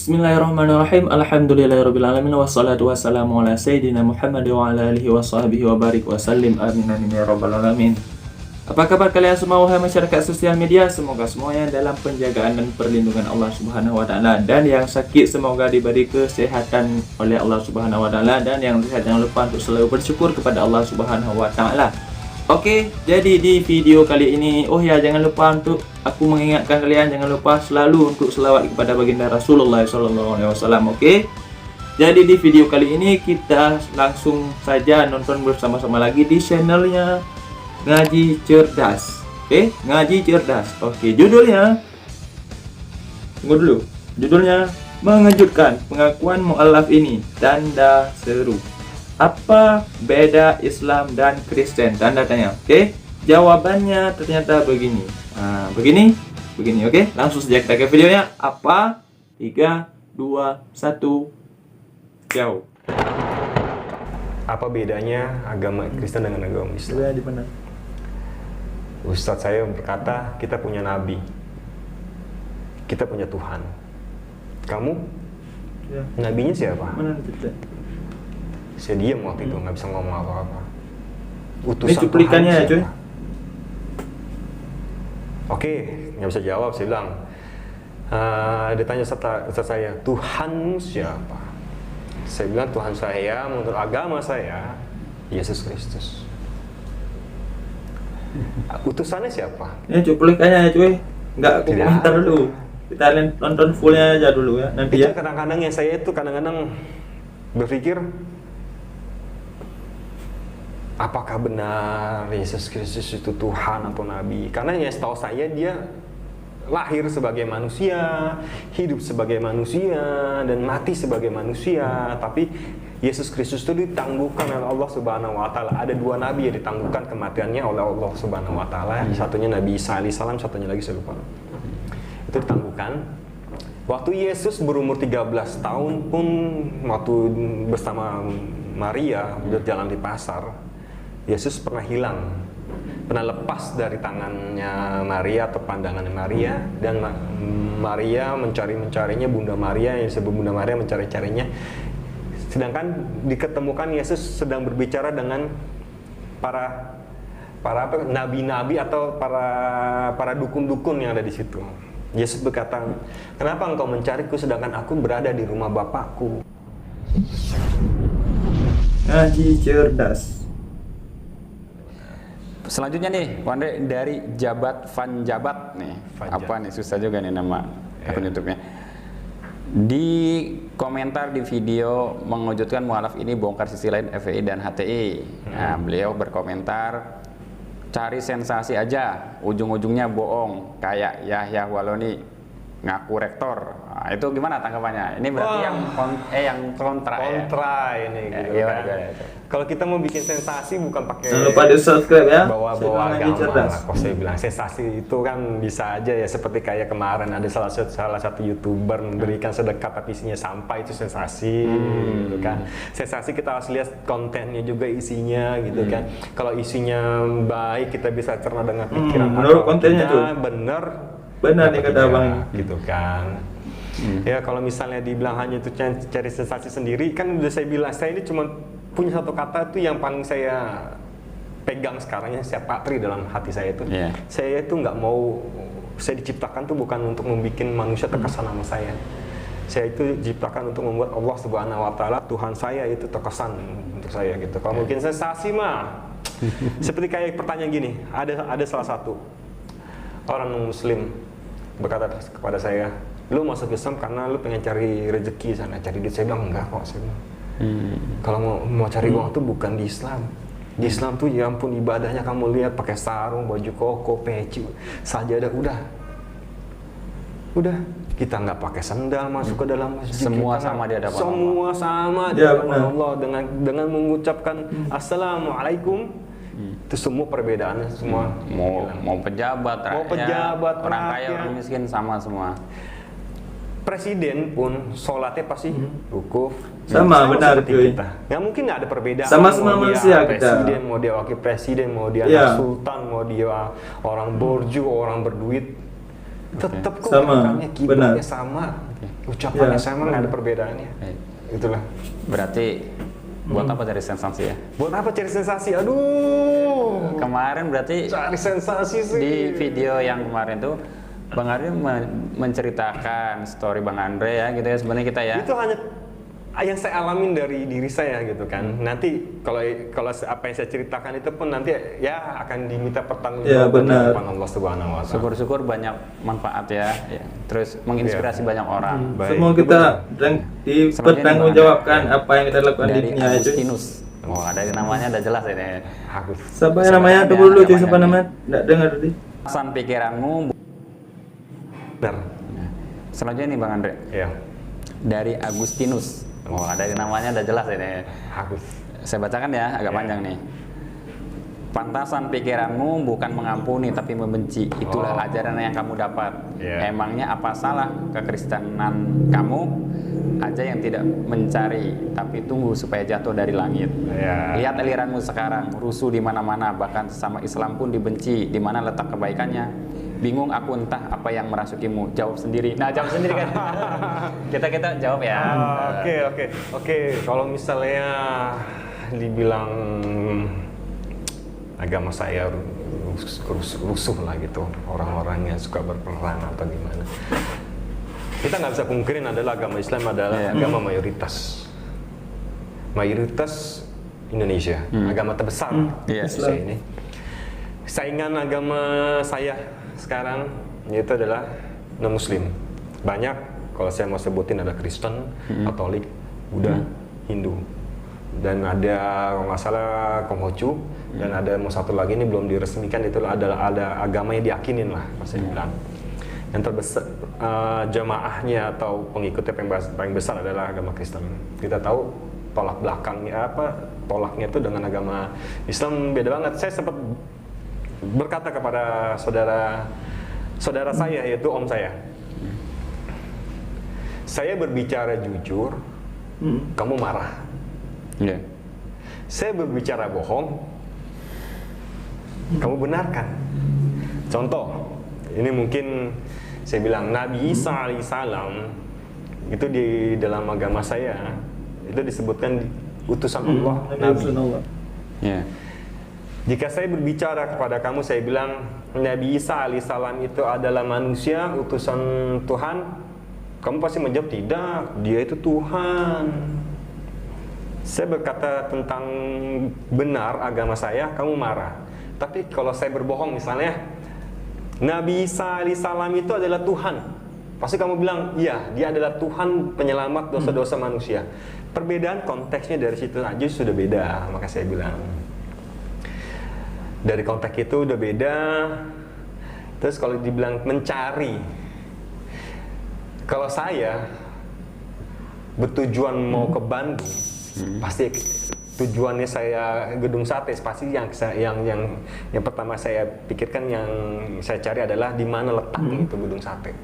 Bismillahirrahmanirrahim. Alhamdulillahirrabbilalamin. Wassalatu wassalamu ala sayyidina Muhammad wa ala alihi wa sahbihi wa barik wa sallim. Amin amin ya rabbal alamin. Apa kabar kalian semua wahai masyarakat sosial media? Semoga semuanya dalam penjagaan dan perlindungan Allah Subhanahu wa taala, dan yang sakit semoga diberi kesehatan oleh Allah Subhanahu wa taala, dan yang sehat jangan lupa untuk selalu bersyukur kepada Allah Subhanahu wa taala. Oke, jadi di video kali ini, jangan lupa untuk aku mengingatkan kalian, jangan lupa selalu untuk selawat kepada baginda Rasulullah SAW. Oke, jadi di video kali ini kita langsung saja nonton bersama-sama lagi di channelnya Ngaji Cerdas. Oke, Ngaji Cerdas. Oke, judulnya, tunggu dulu, judulnya mengejutkan, pengakuan mu'alaf ini tanda seru. Apa beda Islam dan Kristen? Tanda tanya. Oke, jawabannya ternyata begini. Begini. Oke, langsung saja kita ke videonya. Apa? 3, 2, 1, jauh. Apa bedanya agama Kristen dengan agama Islam? Di mana? Ustadz saya berkata, kita punya nabi, kita punya Tuhan. Kamu? Ya. Nabinya siapa? Mana cerita? Saya diam waktu itu, nggak bisa ngomong apa-apa. Ini cuplikannya ya, cuy. Oke, nggak bisa jawab. Saya bilang, ditanya Ustadz saya, Tuhanmu siapa? Saya bilang, Tuhan saya menurut agama saya Yesus Kristus. Utusannya siapa? Ini cuplikannya ya, cuy. Nggak aku Tidak. komentar dulu. Kita nonton fullnya aja dulu ya. Nanti Itu ya. kadang-kadang yang saya itu kadang-kadang berpikir, apakah benar Yesus Kristus itu Tuhan atau Nabi? Karena yang setahu saya dia lahir sebagai manusia, hidup sebagai manusia, dan mati sebagai manusia. Tapi Yesus Kristus itu ditangguhkan oleh Allah Subhanahu wa taala. Ada dua nabi yang ditangguhkan kematiannya oleh Allah Subhanahu wa taala. Satunya Nabi Isa alaihissalam, satunya lagi saya lupa. Itu ditangguhkan. Waktu Yesus berumur 13 tahun pun, waktu bersama Maria berjalan di pasar, Yesus pernah hilang, pernah lepas dari tangannya Maria atau pandangannya Maria, dan Maria mencarinya, Bunda Maria yang disebut Bunda Maria mencari-carinya. Sedangkan diketemukan Yesus sedang berbicara dengan para nabi-nabi atau para dukun-dukun yang ada di situ. Yesus berkata, kenapa engkau mencariku sedangkan aku berada di rumah Bapakku? Ngaji Cerdas. Selanjutnya nih, Wande dari Jabat Van Jabat nih. Van Apa nih, susah juga nih nama akun YouTube-nya. Di komentar di video mengejutkan mualaf ini bongkar sisi lain FPI dan HTI. Nah, beliau berkomentar, cari sensasi aja, ujung-ujungnya bohong kayak Yahya Waloni ngaku rektor. Nah, itu gimana tanggapannya? Ini berarti yang kontra ya? Kontra ini gitu gimana, kan. gimana? Kalau kita mau bikin sensasi bukan pakai Jangan lupa di subscribe ya. bawa Ngaji agama Cerdas. lah. Kok saya bilang sensasi itu kan bisa aja ya, seperti kayak kemarin ada salah satu YouTuber memberikan sedekah tapi isinya sampah, itu sensasi gitu kan. Sensasi kita harus lihat kontennya juga, isinya gitu kan. Kalau isinya baik kita bisa cerna dengan pikiran. menurut kontennya tuh. Benar Benar nih kata Abang. gitu kan. Ya kalau misalnya dibilang hanya itu cari sensasi sendiri, kan udah saya bilang, saya ini cuma punya satu kata tuh yang paling saya pegang sekarang, yang saya patri dalam hati saya itu. Saya itu nggak mau, saya diciptakan tuh bukan untuk membuat manusia terkesan sama saya. Saya itu diciptakan untuk membuat Allah Subhanahu wa taala, Tuhan saya itu terkesan untuk saya gitu. Kalau mungkin sensasi mah seperti kayak pertanyaan gini, ada salah satu orang Muslim berkata kepada saya, lu masuk Islam karena lu pengen cari rezeki sana, cari duit. Saya bilang enggak kok, saya bilang. Kalau mau cari uang tuh bukan di Islam. Di Islam tuh ya ampun, ibadahnya kamu lihat pakai sarung, baju koko, peci, sajadah, udah kita nggak pakai sendal masuk ke dalam masjid. Semua sama di hadapan Allah. Semua sama di Ya, hadapan Allah dengan mengucapkan assalamualaikum. Itu semua perbedaannya semua mau pejabat, orang kaya, orang miskin sama semua. Presiden pun sholatnya pasti wukuf Sama, benar, seperti cuy. kita. Nggak mungkin nggak ada perbedaan. Sama-sama Mau dia manusia kita. presiden, mau dia wakil presiden, mau dia anak sultan, mau dia orang borju, orang berduit, tetap kok Sama, orangnya kiblatnya benar. sama. Ucapannya Ya. sama, nggak ada perbedaannya. Itulah. Berarti buat apa cari sensasi ya? Buat apa cari sensasi? Aduh. Kemarin berarti Cari sensasi sih. di video yang kemarin tuh Bang Andre menceritakan story Bang Andre ya gitu ya sebenarnya kita ya. Itu hanya yang saya alamin dari diri saya gitu kan. Nanti kalau apa yang saya ceritakan itu pun nanti ya akan diminta Ya, pertanggungjawaban benar. di depan Allah Subhanahu wa taala. Syukur-syukur banyak manfaat ya. Terus menginspirasi banyak orang. Baik. Semua kita dipertanggungjawabkan apa yang kita lakukan di Dari dunia itu. Agustinus. Oh, ada namanya udah jelas ini. Aku Siapa yang namanya? Tunggu dulu cuy, siapa namanya? Nggak dengar tadi. Pesan pikiranmu. benar. Selanjutnya nih Bang Andre. Ya. Dari Agustinus. Oh, ada namanya udah jelas ini. Aku Saya bacakan ya, agak Ya. panjang nih. Pantasan pikiranmu bukan mengampuni tapi membenci. Itulah ajaran yang kamu dapat. Ya. Emangnya apa salah kekristenan kamu aja yang tidak mencari tapi tunggu supaya jatuh dari langit. Ya. Lihat aliranmu sekarang, rusuh di mana-mana, bahkan sesama Islam pun dibenci. Di mana letak kebaikannya? Bingung aku entah apa yang merasukimu. Jawab sendiri. Nah, jawab sendiri kan. kita jawab ya. Oke. Kalau misalnya dibilang agama saya rusuh lah gitu, orang-orangnya suka berperang atau gimana, kita nggak bisa pungkirin adalah agama Islam adalah agama mayoritas Indonesia, agama terbesar Iya. Indonesia ini. Saingan agama saya sekarang yaitu adalah non Muslim. Banyak, kalau saya mau sebutin ada Kristen, Katolik, Buddha, Hindu, dan ada kalau nggak salah Konghucu, dan ada mau satu lagi ini belum diresmikan, itu adalah ada agama yang diyakinin lah, saya bilang. Yang terbesar jamaahnya atau pengikutnya paling besar adalah agama Kristen. Kita tahu tolaknya itu dengan agama Islam beda banget. Saya sempat berkata kepada saudara saya, yaitu om saya berbicara jujur, kamu marah. Iya. Saya berbicara bohong, kamu benarkan. Contoh, ini mungkin saya bilang Nabi Isa alaihissalam itu di dalam agama saya itu disebutkan utusan Allah, Nabi. Iya. Jika saya berbicara kepada kamu, saya bilang Nabi Isa alaihissalam itu adalah manusia, utusan Tuhan, kamu pasti menjawab tidak, dia itu Tuhan. Saya berkata tentang benar agama saya, kamu marah. Tapi kalau saya berbohong misalnya, Nabi Isa alaihissalam itu adalah Tuhan, pasti kamu bilang, iya, dia adalah Tuhan penyelamat dosa-dosa manusia. Perbedaan konteksnya dari situ aja sudah beda, maka saya bilang. Dari konteks itu udah beda. Terus kalau dibilang mencari, kalau saya bertujuan mau ke Bandung, pasti tujuannya saya gedung sate, pasti yang pertama saya pikirkan, yang saya cari adalah di mana letaknya itu gedung sate.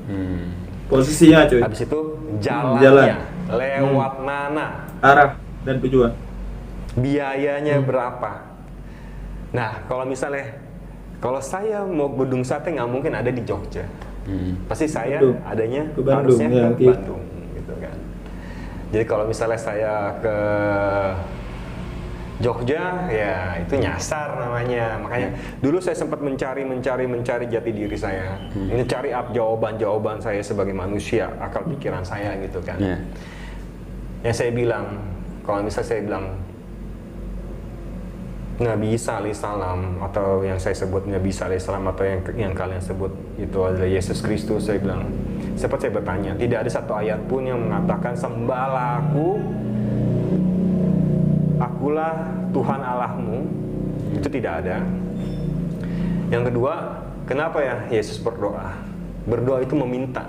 Posisinya cuy. Habis itu jalannya, lewat mana, Arah dan tujuan. biayanya berapa. Nah, kalau saya mau gedung sate nggak mungkin ada di Jogja. Pasti saya Bandung. adanya Ke Bandung, harusnya ya, ke gitu. Bandung, gitu kan. Jadi kalau misalnya saya ke Jogja, ya itu nyasar namanya. Makanya dulu saya sempat mencari jati diri saya, mencari jawaban saya sebagai manusia, akal pikiran saya gitu kan. Iya. Yang saya bilang, kalau misalnya saya bilang Nabi Isa alaihissalam, atau yang saya sebut Nabi Isa alaihissalam, atau yang kalian sebut itu adalah Yesus Kristus, saya bilang, sempat saya bertanya, tidak ada satu ayat pun yang mengatakan sembahlah akulah Tuhan Allahmu. Itu tidak ada. Yang kedua, kenapa ya Yesus berdoa? Berdoa itu meminta.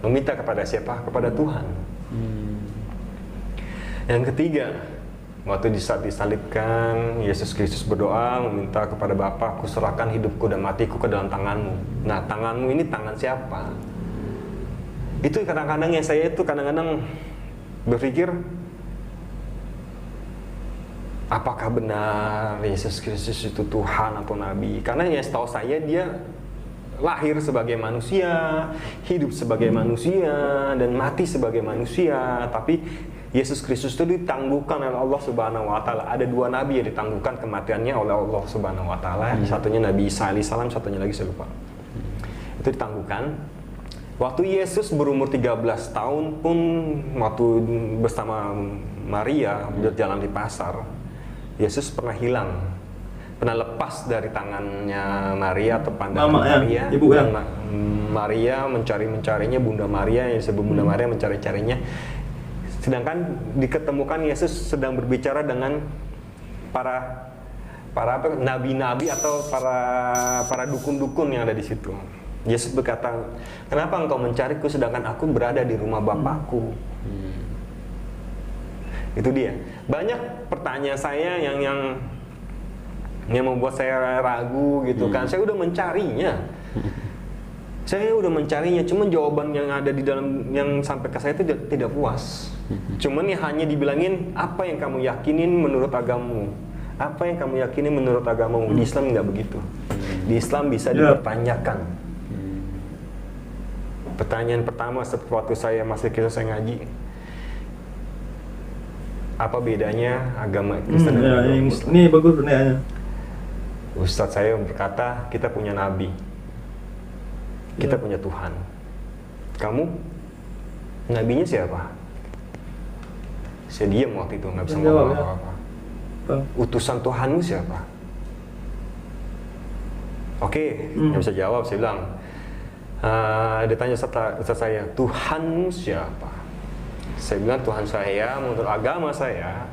Meminta kepada siapa? Kepada Tuhan. Yang ketiga, waktu saat disalibkan, Yesus Kristus berdoa meminta kepada Bapa, aku serahkan hidupku dan matiku ke dalam tanganmu. Nah, tanganmu ini tangan siapa? Itu kadang-kadang yang saya itu kadang-kadang berpikir, apakah benar Yesus Kristus itu Tuhan atau Nabi? Karena yang setahu saya dia lahir sebagai manusia, hidup sebagai manusia, dan mati sebagai manusia. Tapi Yesus Kristus itu ditangguhkan oleh Allah Subhanahu wa Ta'ala. Ada 2 nabi yang ditangguhkan kematiannya oleh Allah Subhanahu wa Ta'ala. Satunya Nabi Isa alaihissalam, satunya lagi saya lupa. Itu ditangguhkan. Waktu Yesus berumur 13 tahun pun, waktu bersama Maria berjalan di pasar, Yesus pernah hilang, pernah lepas dari tangannya Maria atau pandangan Maria. Ibu dan Maria mencarinya, Bunda Maria yang disebut Bunda Maria mencari-carinya. Sedangkan diketemukan Yesus sedang berbicara dengan para nabi-nabi atau para dukun-dukun yang ada di situ. Yesus berkata, kenapa engkau mencariku sedangkan aku berada di rumah Bapakku? Itu dia. Banyak pertanyaan saya yang membuat saya ragu gitu kan. Saya udah mencarinya. Cuman jawaban yang ada di dalam yang sampai ke saya itu tidak puas. Cuman ya hanya dibilangin apa yang kamu yakinin menurut agamamu. Apa yang kamu yakini menurut agamamu. Di Islam nggak begitu. Di Islam bisa dipertanyakan. Pertanyaan pertama waktu saya masih kecil saya ngaji, apa bedanya agama Kristen dan agama Islam? Ini bagus pertanyaannya. Ustadz saya berkata, kita punya nabi, kita punya Tuhan. Kamu nabinya siapa? Saya diam waktu itu, nggak bisa ngomong apa-apa. Utusan Tuhanmu siapa? Oke, nggak bisa jawab. Saya bilang, ditanya Ustadz saya, Tuhanmu siapa? Saya bilang, Tuhan saya menurut agama saya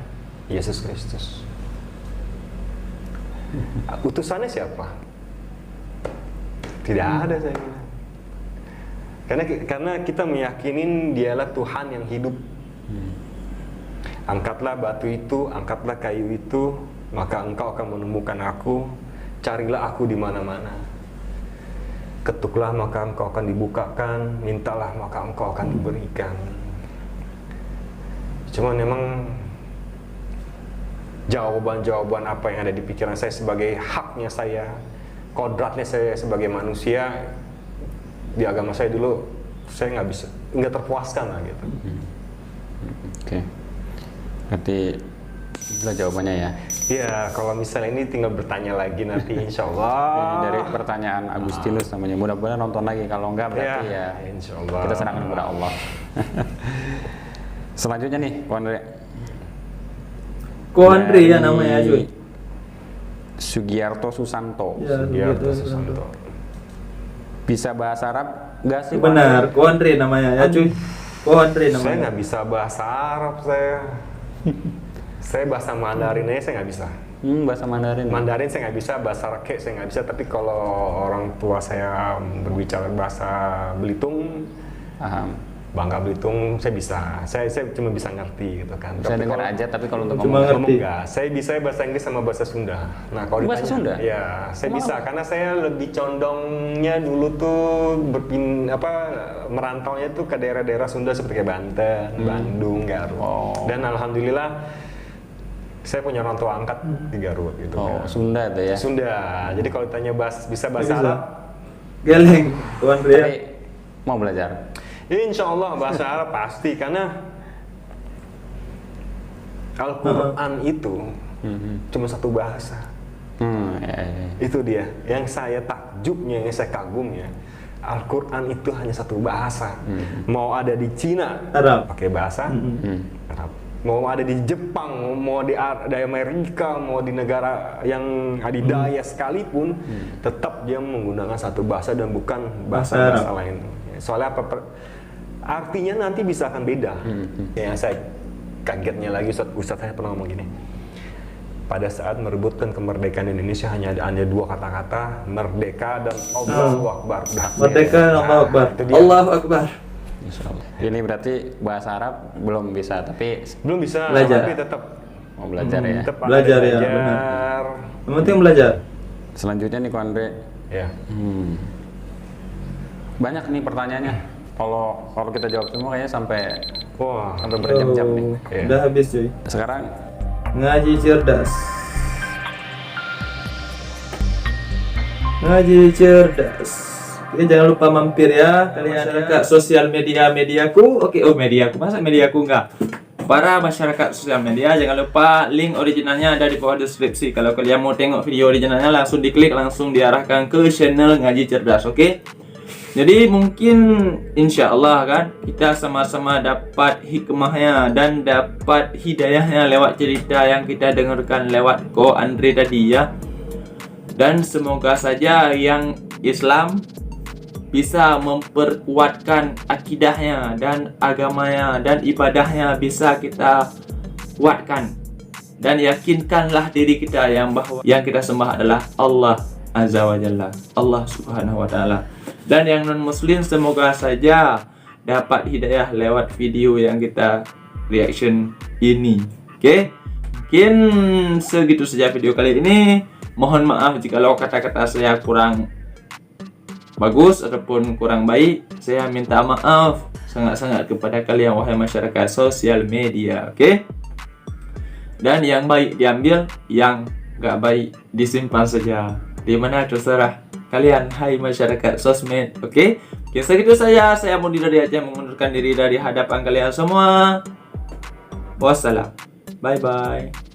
Yesus Kristus. Utusannya siapa? Tidak ada, saya bilang. Karena kita meyakinin dialah Tuhan yang hidup. Angkatlah batu itu, angkatlah kayu itu, maka engkau akan menemukan aku. Carilah aku di mana-mana. Ketuklah maka engkau akan dibukakan, mintalah maka engkau akan diberikan. Cuman memang jawaban-jawaban apa yang ada di pikiran saya sebagai haknya saya, kodratnya saya sebagai manusia di agama saya dulu, saya nggak terpuaskan lah gitu. Oke. Berarti itulah jawabannya ya. Ya, kalau misalnya ini tinggal bertanya lagi nanti insya Allah. Dari pertanyaan Agustinus namanya. Mudah-mudahan nonton lagi. Kalau enggak berarti ya insya Allah. kita serahkan kepada Allah. Selanjutnya nih, Ko Andre ya namanya cuy. Sugiarto Susanto. Ya, Sugiarto gitu, Susanto. Bisa bahasa Arab nggak sih? Benar, Ko Andre namanya ya cuy. Ko Andre namanya. Saya nggak bisa bahasa Arab saya. Saya bahasa Mandarin aja saya nggak bisa. Bahasa Mandarin. Mandarin saya nggak bisa, bahasa Rake saya nggak bisa. Tapi kalau orang tua saya berbicara bahasa Belitung, Bangka Belitung, saya bisa. Saya cuma bisa ngerti gitu kan. Saya dengar aja, tapi kalau untuk cuma ngomong ngerti. Enggak. Saya bisa bahasa Inggris sama bahasa Sunda. Nah kalau Bahasa Sunda? ya saya bisa karena saya lebih condongnya dulu tuh merantaunya tuh ke daerah-daerah Sunda seperti kayak Banten, Bandung, Garut. Dan alhamdulillah saya punya orang tua angkat di Garut gitu. Sunda itu ya. Sunda. Jadi kalau ditanya bisa bahasa Arab, Geleng, Ko Andre ya. Tapi mau belajar. insya Allah bahasa Arab pasti karena Al-Quran itu cuma satu bahasa. Itu dia yang saya takjubnya, yang saya kagumnya. Al-Quran itu hanya satu bahasa. Mau ada di Cina Arab, pakai bahasa Arab. Mau ada di Jepang, mau di Amerika, mau di negara yang adidaya sekalipun, tetap dia menggunakan satu bahasa dan bukan bahasa-bahasa lain. Soalnya artinya nanti bisa akan beda. Yang saya kagetnya lagi, Ustadz saya pernah ngomong gini. Pada saat merebutkan kemerdekaan Indonesia hanya ada dua kata-kata, merdeka dan Allahu Akbar. Merdeka dan Allahu Akbar. Allahu Akbar. Ini berarti bahasa Arab belum bisa, tapi belum bisa, belajar. tapi tetap mau belajar ya. Tetap Belajar ya, belajar. benar. Yang penting belajar. Selanjutnya nih Ko Andre. Ya. Banyak nih pertanyaannya. Kalau kita jawab semua kayaknya sampai Wah, berjam-jam nih. Iya. Udah habis cuy. Sekarang Ngaji cerdas. Ngaji cerdas. Oke, jangan lupa mampir ya kalian masyarakat sosial mediaku. Oke, mediaku, masa mediaku enggak? Para masyarakat sosial media, jangan lupa link originalnya ada di bawah deskripsi. Kalau kalian mau tengok video originalnya, langsung diklik, langsung diarahkan ke channel Ngaji Cerdas. Oke. Jadi mungkin insya Allah kan kita sama-sama dapat hikmahnya dan dapat hidayahnya lewat cerita yang kita dengarkan lewat Ko Andre tadi ya. Dan semoga saja yang Islam bisa memperkuatkan akidahnya dan agamanya dan ibadahnya bisa kita kuatkan, dan yakinkanlah diri kita yang bahwa yang kita sembah adalah Allah Azza wa Jalla, Allah Subhanahu wa Ta'ala. Dan yang non muslim semoga saja dapat hidayah lewat video yang kita reaction ini. Oke, mungkin segitu saja video kali ini. Mohon maaf jika kata-kata saya kurang bagus ataupun kurang baik. Saya minta maaf sangat-sangat kepada kalian wahai masyarakat sosial media. Oke? Dan yang baik diambil, yang gak baik disimpan saja. Dimana terserah kalian hai masyarakat sosmed. Oke? Oke, segitu saya Mudi dari Aceh mengundurkan diri dari hadapan kalian semua. Wassalam. Bye bye.